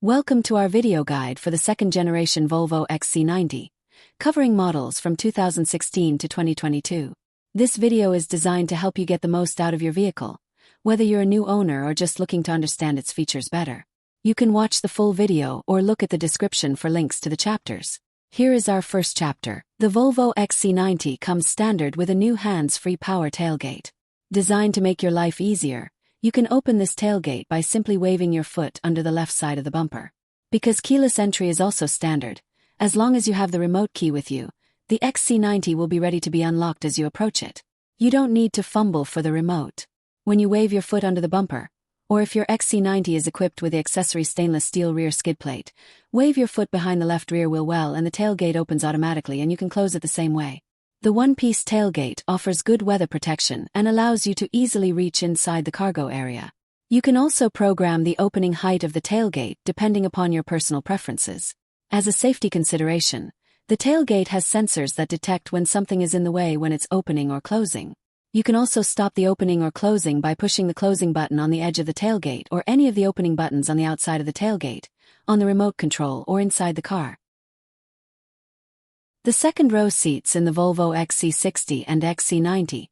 Welcome to our video guide for the second-generation Volvo XC90, covering models from 2016 to 2022. This video is designed to help you get the most out of your vehicle, whether you're a new owner or just looking to understand its features better. You can watch the full video or look at the description for links to the chapters. Here is our first chapter. The Volvo XC90 comes standard with a new hands-free power tailgate. Designed to make your life easier, you can open this tailgate by simply waving your foot under the left side of the bumper. Because keyless entry is also standard, as long as you have the remote key with you, the XC90 will be ready to be unlocked as you approach it. You don't need to fumble for the remote. When you wave your foot under the bumper, or if your XC90 is equipped with the accessory stainless steel rear skid plate, wave your foot behind the left rear wheel well and the tailgate opens automatically and you can close it the same way. The one-piece tailgate offers good weather protection and allows you to easily reach inside the cargo area. You can also program the opening height of the tailgate depending upon your personal preferences. As a safety consideration, the tailgate has sensors that detect when something is in the way when it's opening or closing. You can also stop the opening or closing by pushing the closing button on the edge of the tailgate or any of the opening buttons on the outside of the tailgate, on the remote control or inside the car. The second row seats in the Volvo XC60 and XC90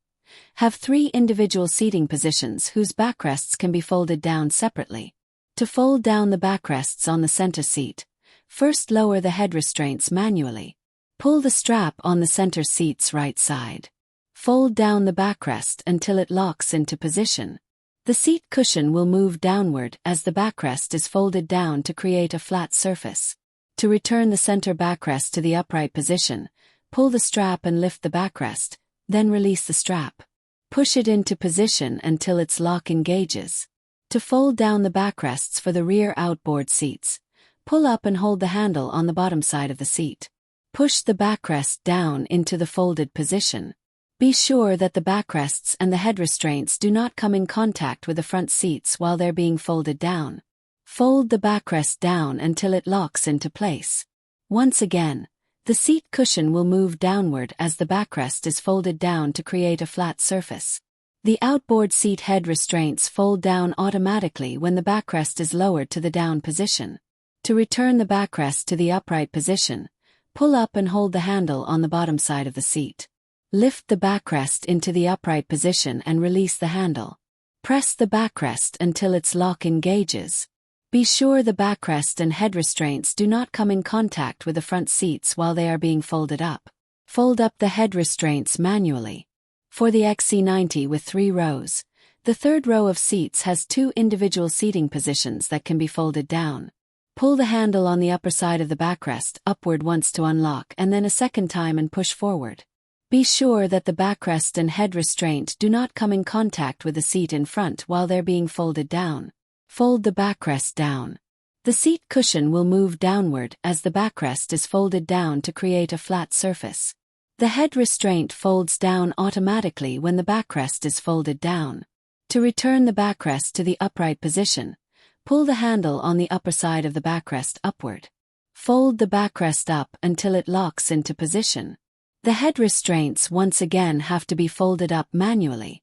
have 3 individual seating positions whose backrests can be folded down separately. To fold down the backrests on the center seat, first lower the head restraints manually. Pull the strap on the center seat's right side. Fold down the backrest until it locks into position. The seat cushion will move downward as the backrest is folded down to create a flat surface. To return the center backrest to the upright position, pull the strap and lift the backrest, then release the strap. Push it into position until its lock engages. To fold down the backrests for the rear outboard seats, pull up and hold the handle on the bottom side of the seat. Push the backrest down into the folded position. Be sure that the backrests and the head restraints do not come in contact with the front seats while they're being folded down. Fold the backrest down until it locks into place. Once again, the seat cushion will move downward as the backrest is folded down to create a flat surface. The outboard seat head restraints fold down automatically when the backrest is lowered to the down position. To return the backrest to the upright position, pull up and hold the handle on the bottom side of the seat. Lift the backrest into the upright position and release the handle. Press the backrest until its lock engages. Be sure the backrest and head restraints do not come in contact with the front seats while they are being folded up. Fold up the head restraints manually. For the XC90 with 3 rows, the third row of seats has 2 individual seating positions that can be folded down. Pull the handle on the upper side of the backrest upward once to unlock and then a second time and push forward. Be sure that the backrest and head restraint do not come in contact with the seat in front while they're being folded down. Fold the backrest down. The seat cushion will move downward as the backrest is folded down to create a flat surface. The head restraint folds down automatically when the backrest is folded down. To return the backrest to the upright position, pull the handle on the upper side of the backrest upward. Fold the backrest up until it locks into position. The head restraints once again have to be folded up manually.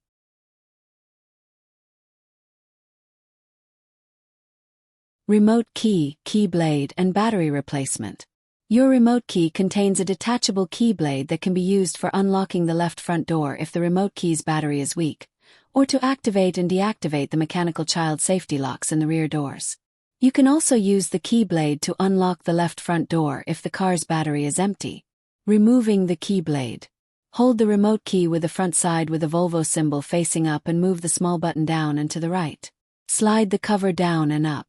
Remote key, key blade, and battery replacement. Your remote key contains a detachable key blade that can be used for unlocking the left front door if the remote key's battery is weak, or to activate and deactivate the mechanical child safety locks in the rear doors. You can also use the key blade to unlock the left front door if the car's battery is empty. Removing the key blade. Hold the remote key with the front side with the Volvo symbol facing up and move the small button down and to the right. Slide the cover down and up.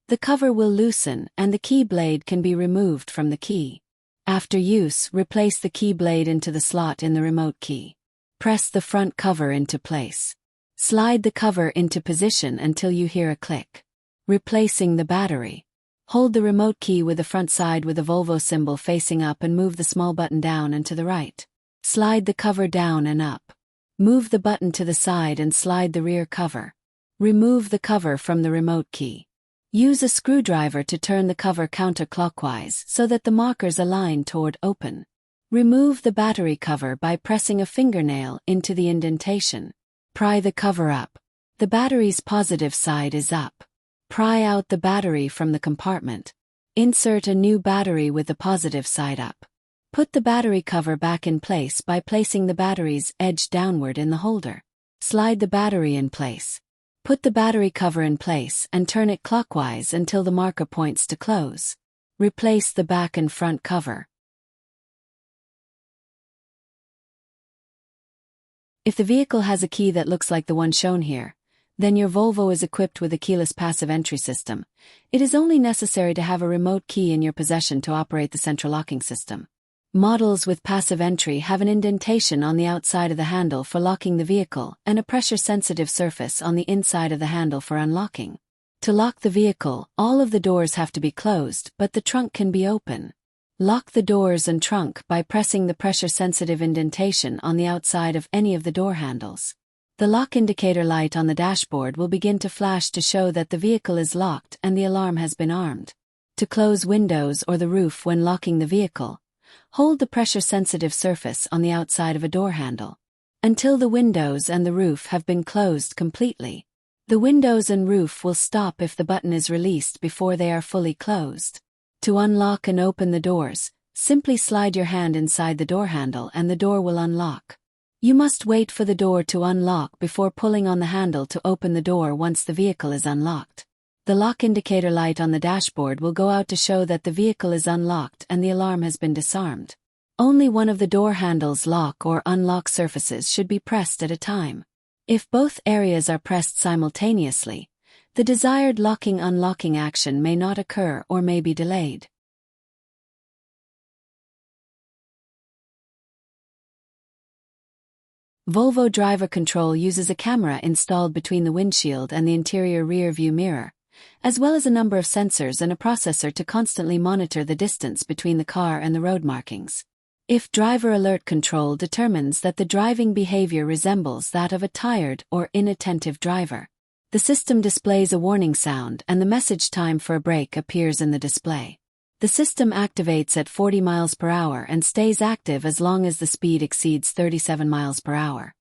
The cover will loosen and the key blade can be removed from the key. After use, replace the key blade into the slot in the remote key. Press the front cover into place. Slide the cover into position until you hear a click. Replacing the battery. Hold the remote key with the front side with the Volvo symbol facing up and move the small button down and to the right. Slide the cover down and up. Move the button to the side and slide the rear cover. Remove the cover from the remote key. Use a screwdriver to turn the cover counterclockwise so that the markers align toward open. Remove the battery cover by pressing a fingernail into the indentation. Pry the cover up. The battery's positive side is up. Pry out the battery from the compartment. Insert a new battery with the positive side up. Put the battery cover back in place by placing the battery's edge downward in the holder. Slide the battery in place. Put the battery cover in place and turn it clockwise until the marker points to close. Replace the back and front cover. If the vehicle has a key that looks like the one shown here, then your Volvo is equipped with a keyless passive entry system. It is only necessary to have a remote key in your possession to operate the central locking system. Models with passive entry have an indentation on the outside of the handle for locking the vehicle and a pressure-sensitive surface on the inside of the handle for unlocking. To lock the vehicle, all of the doors have to be closed, but the trunk can be open. Lock the doors and trunk by pressing the pressure-sensitive indentation on the outside of any of the door handles. The lock indicator light on the dashboard will begin to flash to show that the vehicle is locked and the alarm has been armed. To close windows or the roof when locking the vehicle, hold the pressure-sensitive surface on the outside of a door handle until the windows and the roof have been closed completely. The windows and roof will stop if the button is released before they are fully closed. To unlock and open the doors, simply slide your hand inside the door handle and the door will unlock. You must wait for the door to unlock before pulling on the handle to open the door once the vehicle is unlocked. The lock indicator light on the dashboard will go out to show that the vehicle is unlocked and the alarm has been disarmed. Only one of the door handle's lock or unlock surfaces should be pressed at a time. If both areas are pressed simultaneously, the desired locking-unlocking action may not occur or may be delayed. Volvo Driver Control uses a camera installed between the windshield and the interior rear-view mirror, as well as a number of sensors and a processor to constantly monitor the distance between the car and the road markings. If Driver Alert Control determines that the driving behavior resembles that of a tired or inattentive driver, the system displays a warning sound and the message time for a brake appears in the display. The system activates at 40 miles per hour and stays active as long as the speed exceeds 37 miles per hour.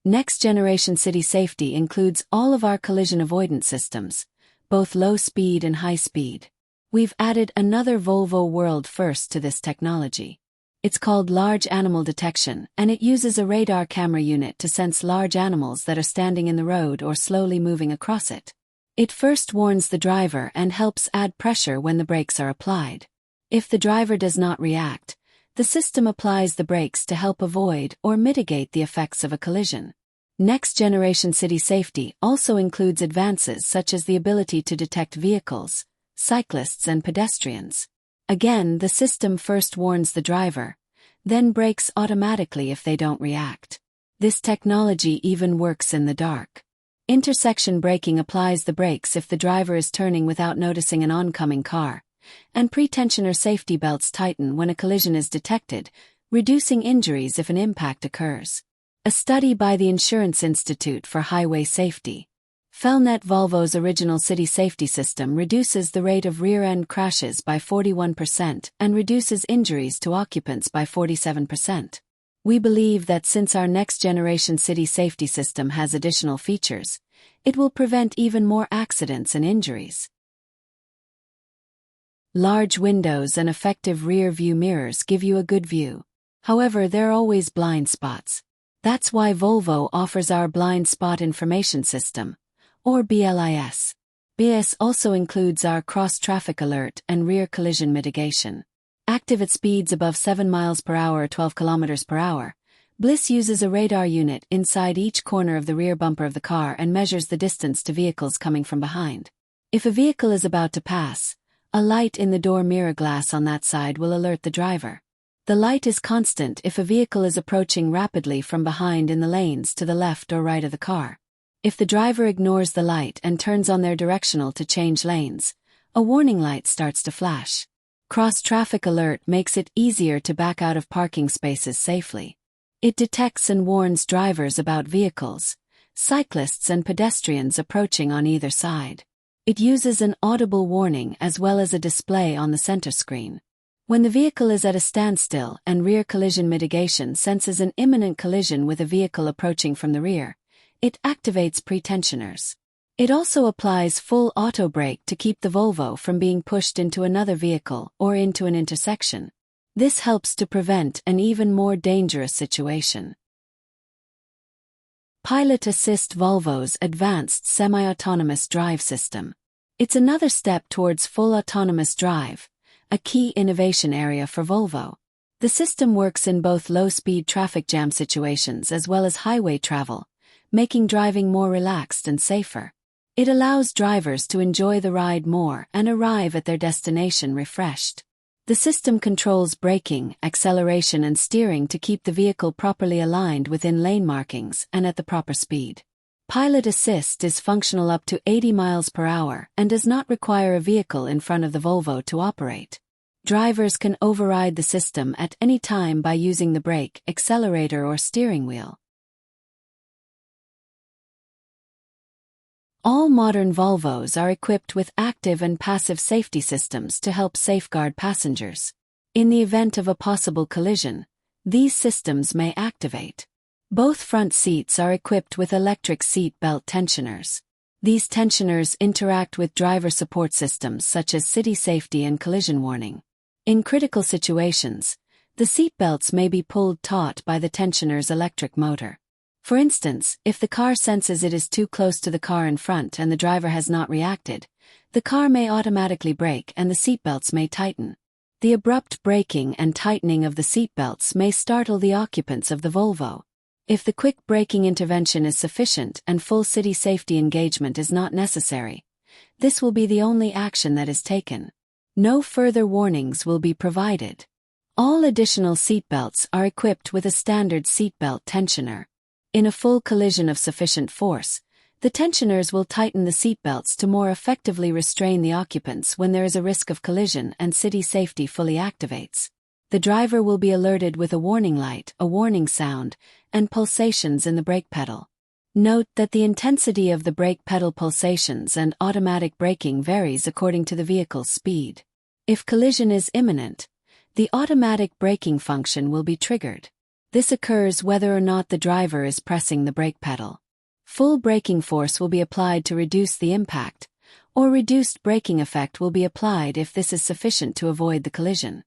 Next-generation city safety includes all of our collision avoidance systems, both low speed and high speed. We've added another Volvo world first to this technology. It's called large animal detection, and it uses a radar camera unit to sense large animals that are standing in the road or slowly moving across it. It first warns the driver and helps add pressure when the brakes are applied. If the driver does not react, the system applies the brakes to help avoid or mitigate the effects of a collision. Next-generation city safety also includes advances such as the ability to detect vehicles, cyclists and pedestrians. Again, the system first warns the driver, then brakes automatically if they don't react. This technology even works in the dark. Intersection braking applies the brakes if the driver is turning without noticing an oncoming car, and pre-tensioner safety belts tighten when a collision is detected, reducing injuries if an impact occurs. A study by the Insurance Institute for Highway Safety found that Volvo's original city safety system reduces the rate of rear-end crashes by 41% and reduces injuries to occupants by 47%. We believe that since our next-generation city safety system has additional features, it will prevent even more accidents and injuries. Large windows and effective rear-view mirrors give you a good view. However, there are always blind spots. That's why Volvo offers our Blind Spot Information System, or BLIS. BLIS also includes our cross-traffic alert and rear collision mitigation. Active at speeds above 7 miles per hour or 12 kilometers per hour, BLIS uses a radar unit inside each corner of the rear bumper of the car and measures the distance to vehicles coming from behind. If a vehicle is about to pass, a light in the door mirror glass on that side will alert the driver. The light is constant if a vehicle is approaching rapidly from behind in the lanes to the left or right of the car. If the driver ignores the light and turns on their directional to change lanes, a warning light starts to flash. Cross-traffic alert makes it easier to back out of parking spaces safely. It detects and warns drivers about vehicles, cyclists and pedestrians approaching on either side. It uses an audible warning as well as a display on the center screen. When the vehicle is at a standstill and rear collision mitigation senses an imminent collision with a vehicle approaching from the rear, It activates pretensioners. It also applies full auto brake to keep the Volvo from being pushed into another vehicle or into an intersection. This helps to prevent an even more dangerous situation. Pilot Assist Volvo's advanced semi-autonomous drive system. It's another step towards full autonomous drive, a key innovation area for Volvo. The system works in both low-speed traffic jam situations as well as highway travel, making driving more relaxed and safer. It allows drivers to enjoy the ride more and arrive at their destination refreshed. The system controls braking, acceleration and steering to keep the vehicle properly aligned within lane markings and at the proper speed. Pilot Assist is functional up to 80 miles per hour and does not require a vehicle in front of the Volvo to operate. Drivers can override the system at any time by using the brake, accelerator or steering wheel. All modern Volvos are equipped with active and passive safety systems to help safeguard passengers. In the event of a possible collision, these systems may activate. Both front seats are equipped with electric seat belt tensioners. These tensioners interact with driver support systems such as city safety and collision warning. In critical situations, the seat belts may be pulled taut by the tensioner's electric motor. For instance, if the car senses it is too close to the car in front and the driver has not reacted, the car may automatically brake and the seatbelts may tighten. The abrupt braking and tightening of the seatbelts may startle the occupants of the Volvo. If the quick braking intervention is sufficient and full city safety engagement is not necessary, this will be the only action that is taken. No further warnings will be provided. All additional seatbelts are equipped with a standard seatbelt tensioner. In a full collision of sufficient force, the tensioners will tighten the seatbelts to more effectively restrain the occupants when there is a risk of collision and city safety fully activates. The driver will be alerted with a warning light, a warning sound, and pulsations in the brake pedal. Note that the intensity of the brake pedal pulsations and automatic braking varies according to the vehicle's speed. If collision is imminent, the automatic braking function will be triggered. This occurs whether or not the driver is pressing the brake pedal. Full braking force will be applied to reduce the impact, or reduced braking effect will be applied if this is sufficient to avoid the collision.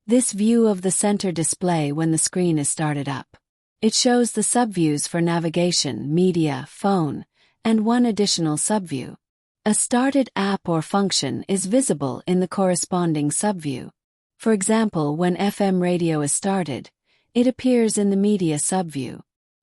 This view of the center display when the screen is started up. It shows the subviews for navigation, media, phone, and one additional subview. A started app or function is visible in the corresponding subview. For example, when FM radio is started, it appears in the media subview.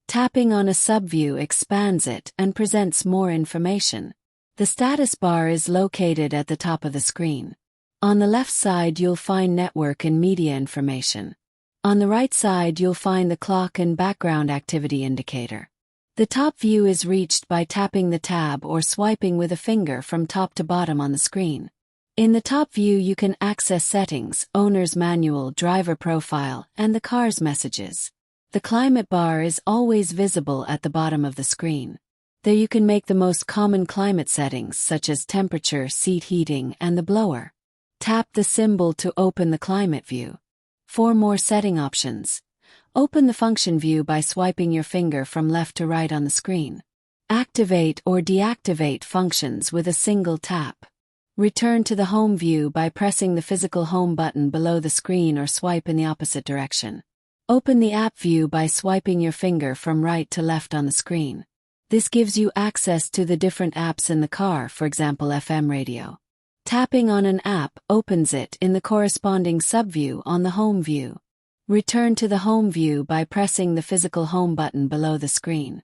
Tapping on a subview expands it and presents more information. The status bar is located at the top of the screen. On the left side you'll find network and media information. On the right side you'll find the clock and background activity indicator. The top view is reached by tapping the tab or swiping with a finger from top to bottom on the screen. In the top view you can access settings, owner's manual, driver profile, and the car's messages. The climate bar is always visible at the bottom of the screen. There you can make the most common climate settings such as temperature, seat heating, and the blower. Tap the symbol to open the climate view. For more setting options, open the function view by swiping your finger from left to right on the screen. Activate or deactivate functions with a single tap. Return to the home view by pressing the physical home button below the screen or swipe in the opposite direction. Open the app view by swiping your finger from right to left on the screen. This gives you access to the different apps in the car, for example FM radio. Tapping on an app opens it in the corresponding subview on the home view. Return to the home view by pressing the physical home button below the screen.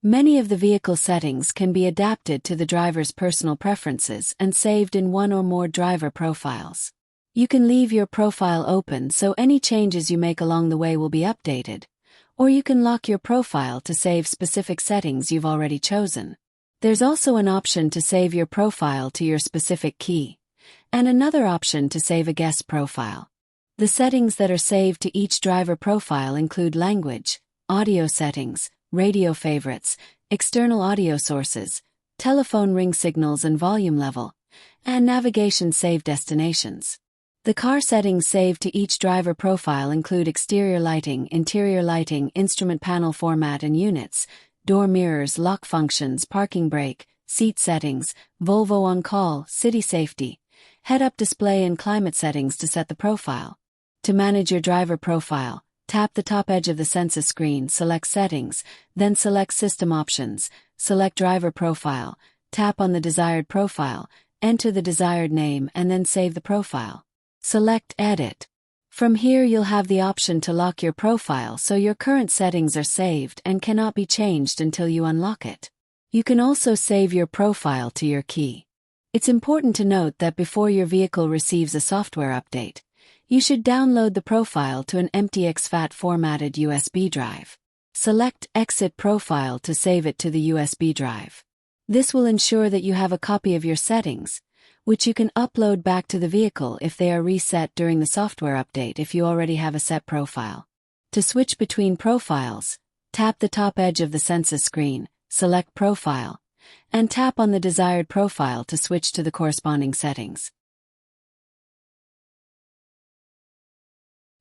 Many of the vehicle settings can be adapted to the driver's personal preferences and saved in one or more driver profiles. You can leave your profile open so any changes you make along the way will be updated, or you can lock your profile to save specific settings you've already chosen. There's also an option to save your profile to your specific key, and another option to save a guest profile. The settings that are saved to each driver profile include language, audio settings, radio favorites, external audio sources, telephone ring signals and volume level, and navigation save destinations. The car settings saved to each driver profile include exterior lighting, interior lighting, instrument panel format and units, door mirrors, lock functions, parking brake, seat settings, Volvo On Call, city safety, head-up display and climate settings to set the profile. To manage your driver profile, tap the top edge of the Sensus screen, select Settings, then select System Options, select Driver Profile, tap on the desired profile, enter the desired name and then save the profile. Select Edit. From here you'll have the option to lock your profile so your current settings are saved and cannot be changed until you unlock it. You can also save your profile to your key. It's important to note that before your vehicle receives a software update, you should download the profile to an empty exFAT formatted USB drive. Select Exit Profile to save it to the USB drive. This will ensure that you have a copy of your settings, which you can upload back to the vehicle if they are reset during the software update if you already have a set profile. To switch between profiles, tap the top edge of the Sensus screen, select Profile, and tap on the desired profile to switch to the corresponding settings.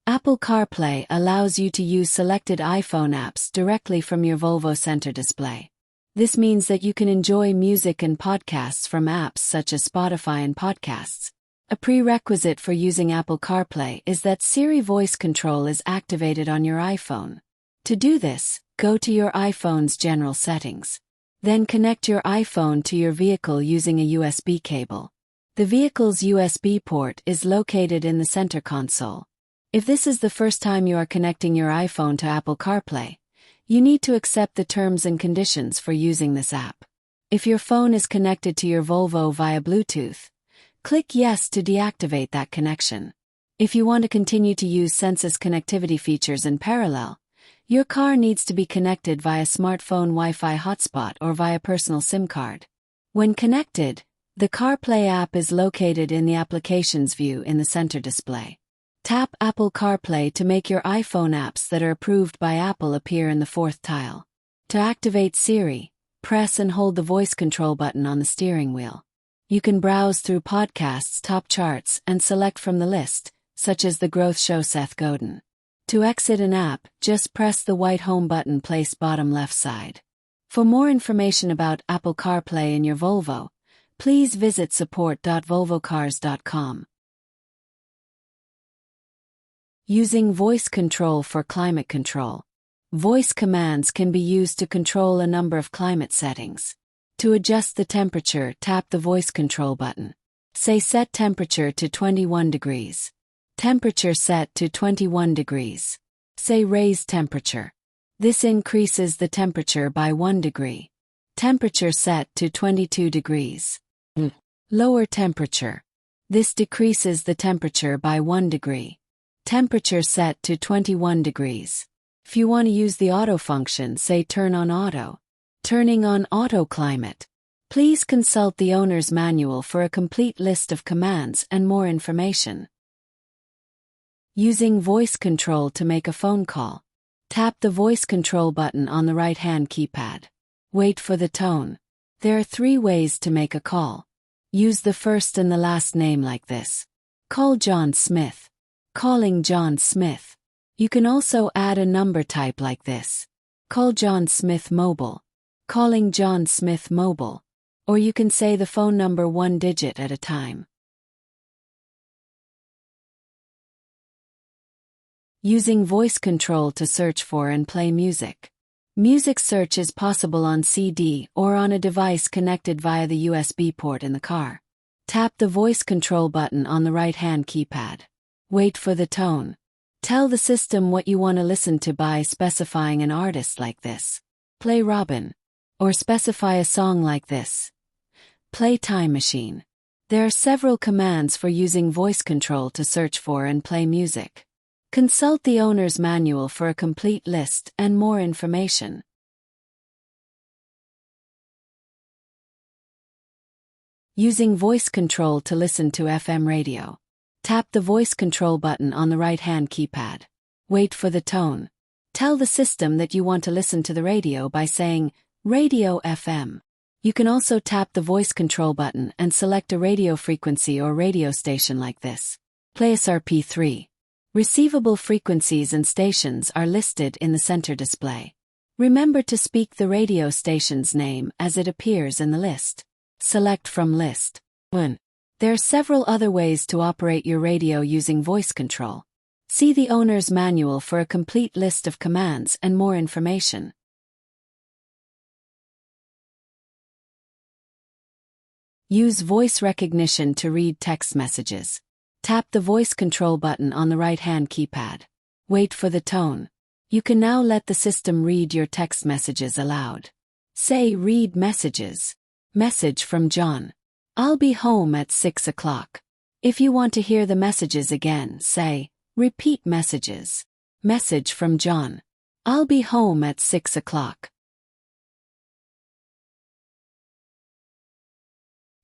Apple CarPlay allows you to use selected iPhone apps directly from your Volvo center display. This means that you can enjoy music and podcasts from apps such as Spotify and Podcasts. A prerequisite for using Apple CarPlay is that Siri voice control is activated on your iPhone. To do this, go to your iPhone's general settings. Then connect your iPhone to your vehicle using a USB cable. The vehicle's USB port is located in the center console. If this is the first time you are connecting your iPhone to Apple CarPlay, you need to accept the terms and conditions for using this app. If your phone is connected to your Volvo via Bluetooth, click Yes to deactivate that connection. If you want to continue to use Sensus connectivity features in parallel, your car needs to be connected via smartphone Wi-Fi hotspot or via personal SIM card. When connected, the CarPlay app is located in the Applications view in the center display. Tap Apple CarPlay to make your iPhone apps that are approved by Apple appear in the fourth tile. To activate Siri, press and hold the voice control button on the steering wheel. You can browse through podcasts' top charts and select from the list, such as The Growth Show Seth Godin. To exit an app, just press the white home button placed bottom left side. For more information about Apple CarPlay in your Volvo, please visit support.volvocars.com. Using voice control for climate control. Voice commands can be used to control a number of climate settings. To adjust the temperature, tap the voice control button. Say Set Temperature to 21 degrees. Temperature set to 21 degrees. Say Raise Temperature. This increases the temperature by 1 degree. Temperature set to 22 degrees. Lower temperature. This decreases the temperature by 1 degree. Temperature set to 21 degrees. If you want to use the auto function, say Turn on Auto. Turning on Auto Climate. Please consult the owner's manual for a complete list of commands and more information. Using voice control to make a phone call. Tap the voice control button on the right-hand keypad. Wait for the tone. There are 3 ways to make a call. Use the first and the last name like this. Call John Smith. Calling John Smith. You can also add a number type like this. Call John Smith Mobile. Calling John Smith Mobile. Or you can say the phone number 1 digit at a time. Using voice control to search for and play music. Music search is possible on CD or on a device connected via the USB port in the car. Tap the voice control button on the right-hand keypad. Wait for the tone. Tell the system what you want to listen to by specifying an artist like this. Play Robin. Or specify a song like this. Play Time Machine. There are several commands for using voice control to search for and play music. Consult the owner's manual for a complete list and more information. Using voice control to listen to FM radio. Tap the voice control button on the right-hand keypad. Wait for the tone. Tell the system that you want to listen to the radio by saying, Radio FM. You can also tap the voice control button and select a radio frequency or radio station like this. Play SRP3. Receivable frequencies and stations are listed in the center display. Remember to speak the radio station's name as it appears in the list. Select from list. 1. There are several other ways to operate your radio using voice control. See the owner's manual for a complete list of commands and more information. Use voice recognition to read text messages. Tap the voice control button on the right-hand keypad. Wait for the tone. You can now let the system read your text messages aloud. Say read messages. Message from John. I'll be home at 6 o'clock. If you want to hear the messages again, say, repeat messages. Message from John. I'll be home at 6 o'clock.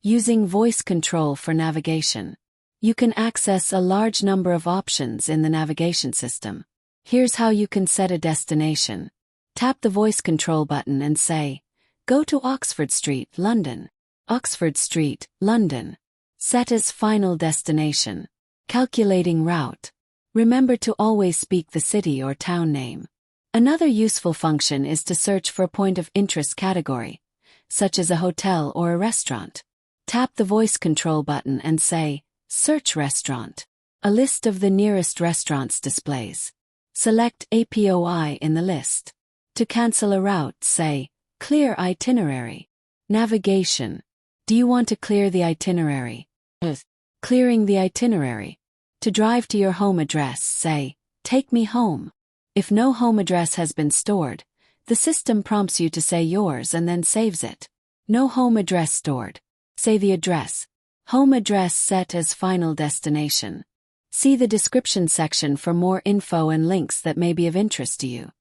Using voice control for navigation. You can access a large number of options in the navigation system. Here's how you can set a destination. Tap the voice control button and say, go to Oxford Street, London. Oxford Street, London. Set as final destination. Calculating route. Remember to always speak the city or town name. Another useful function is to search for a point of interest category, such as a hotel or a restaurant. Tap the voice control button and say, search restaurant. A list of the nearest restaurants displays. Select APOI in the list. To cancel a route, say, clear itinerary. Navigation. Do you want to clear the itinerary? Clearing the itinerary. To drive to your home address, say, take me home. If no home address has been stored, the system prompts you to say yours and then saves it. No home address stored. Say the address. Home address set as final destination. See the description section for more info and links that may be of interest to you.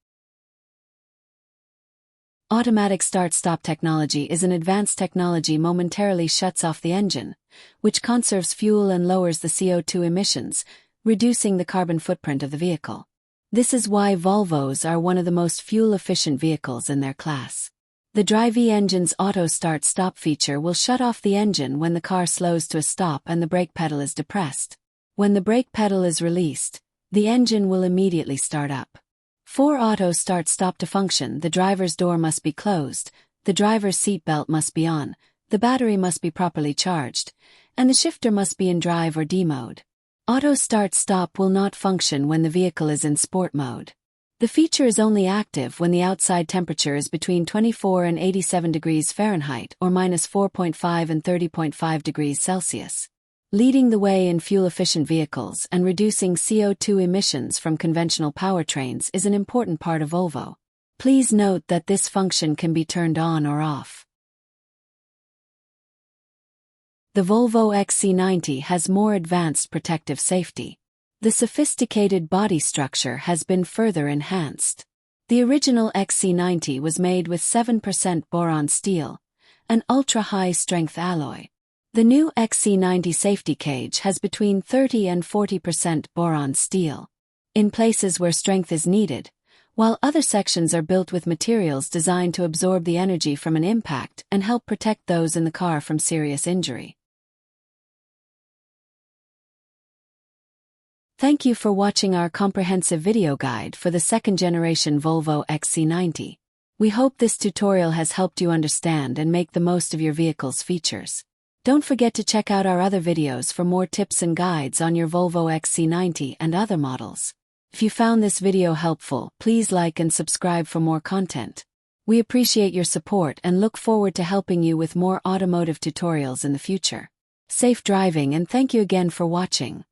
Automatic start-stop technology is an advanced technology momentarily shuts off the engine, which conserves fuel and lowers the CO2 emissions, reducing the carbon footprint of the vehicle. This is why Volvos are one of the most fuel-efficient vehicles in their class. The Drive engine's auto start-stop feature will shut off the engine when the car slows to a stop and the brake pedal is depressed. When the brake pedal is released, the engine will immediately start up. For auto start-stop to function, the driver's door must be closed, the driver's seat belt must be on, the battery must be properly charged, and the shifter must be in drive or D mode. Auto start-stop will not function when the vehicle is in sport mode. The feature is only active when the outside temperature is between 24 and 87 degrees Fahrenheit or minus 4.5 and 30.5 degrees Celsius. Leading the way in fuel-efficient vehicles and reducing CO2 emissions from conventional powertrains is an important part of Volvo. Please note that this function can be turned on or off. The Volvo XC90 has more advanced protective safety. The sophisticated body structure has been further enhanced. The original XC90 was made with 7% boron steel, an ultra-high-strength alloy. The new XC90 safety cage has between 30 and 40% boron steel, in places where strength is needed, while other sections are built with materials designed to absorb the energy from an impact and help protect those in the car from serious injury. Thank you for watching our comprehensive video guide for the second-generation Volvo XC90. We hope this tutorial has helped you understand and make the most of your vehicle's features. Don't forget to check out our other videos for more tips and guides on your Volvo XC90 and other models. If you found this video helpful, please like and subscribe for more content. We appreciate your support and look forward to helping you with more automotive tutorials in the future. Safe driving and thank you again for watching.